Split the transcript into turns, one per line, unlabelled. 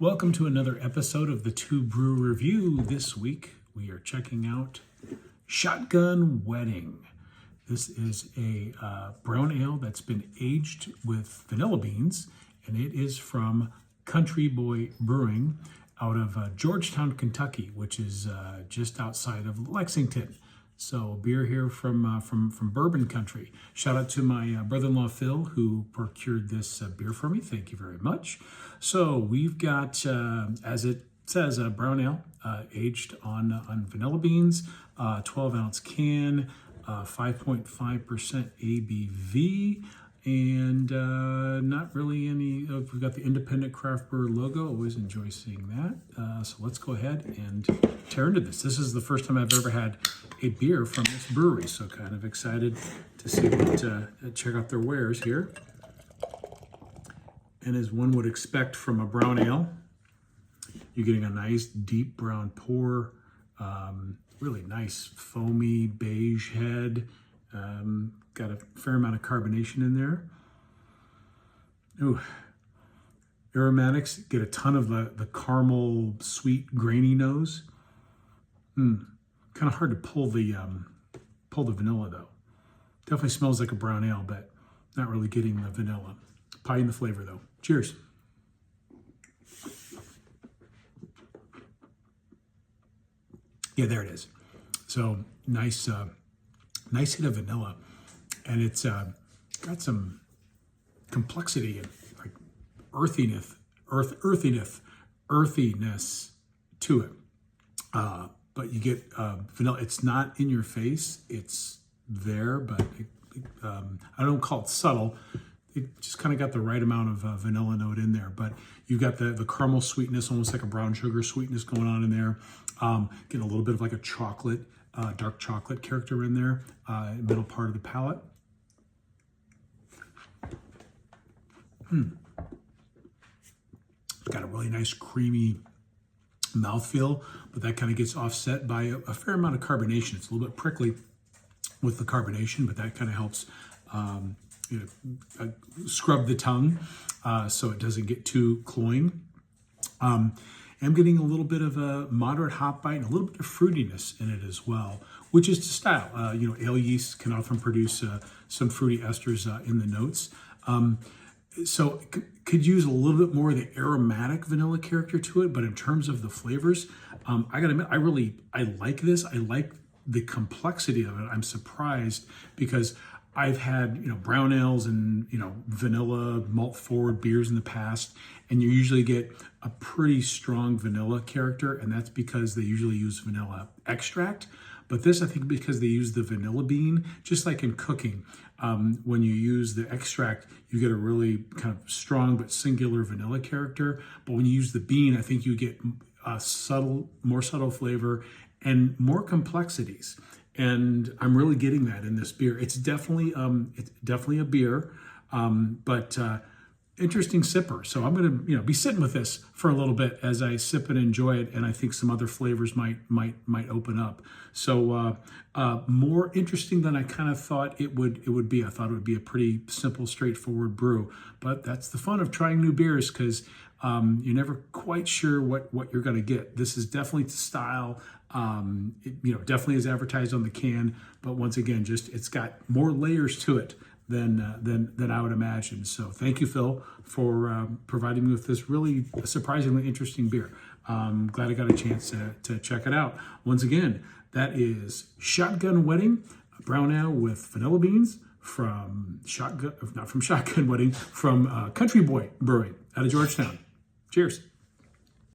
Welcome to another episode of the TUE Brew Review. This week we are checking out Shotgun Wedding. This is a brown ale that's been aged with vanilla beans, and it is from Boy Brewing out of Georgetown, Kentucky, which is just outside of Lexington. So beer here from bourbon country. Shout out to my brother-in-law Phil, who procured this beer for me. Thank you very much. So we've got, as it says, a brown ale aged on vanilla beans, 12-ounce can, 5.5% ABV, and not really any. We've got the independent craft brewer logo. Always enjoy seeing that. So let's go ahead and tear into this. This is the first time I've ever had a beer from this brewery, so kind of excited to see what check out their wares here. And as one would expect from a brown ale, you're getting a nice deep brown pour, really nice foamy beige head. Got a fair amount of carbonation in there. Ooh, aromatics, get a ton of the caramel, sweet, grainy nose. Kind of hard to pull the vanilla though. Definitely smells like a brown ale, but not really getting the vanilla. Pie in the flavor though. Cheers. Yeah, there it is. So nice, nice hit of vanilla, and it's got some complexity and like earthiness to it. But you get vanilla. It's not in your face. It's there, but I don't call it subtle. It just kind of got the right amount of vanilla note in there. But you've got the caramel sweetness, almost like a brown sugar sweetness going on in there. Getting a little bit of like a chocolate, dark chocolate character in there, middle part of the palate. It's got a really nice creamy mouthfeel, but that kind of gets offset by a fair amount of carbonation. It's a little bit prickly with the carbonation, but that kind of helps scrub the tongue so it doesn't get too cloying. I'm getting a little bit of a moderate hop bite and a little bit of fruitiness in it as well, which is to style. Ale yeast can often produce some fruity esters in the notes. So could use a little bit more of the aromatic vanilla character to it, but in terms of the flavors, I gotta admit, I like this. I like the complexity of it. I'm surprised because I've had brown ales and vanilla malt forward beers in the past, and you usually get a pretty strong vanilla character, and that's because they usually use vanilla extract. But this, I think, because they use the vanilla bean, just like in cooking, when you use the extract, you get a really kind of strong but singular vanilla character. But when you use the bean, I think you get a more subtle flavor and more complexities. And I'm really getting that in this beer. It's definitely a beer, but interesting sipper. So I'm gonna be sitting with this for a little bit as I sip and enjoy it, and I think some other flavors might open up. So more interesting than I kind of thought it would be. I thought it would be a pretty simple, straightforward brew, but that's the fun of trying new beers, because you're never quite sure what you're gonna get. This is definitely to style. Definitely is advertised on the can, but once again, it's got more layers to it than I would imagine. So thank you, Phil, for providing me with this really surprisingly interesting beer. Glad I got a chance to check it out. Once again, that is Shotgun Wedding, a brown ale with vanilla beans from Shotgun Wedding, from Boy Brewing out of Georgetown. Cheers.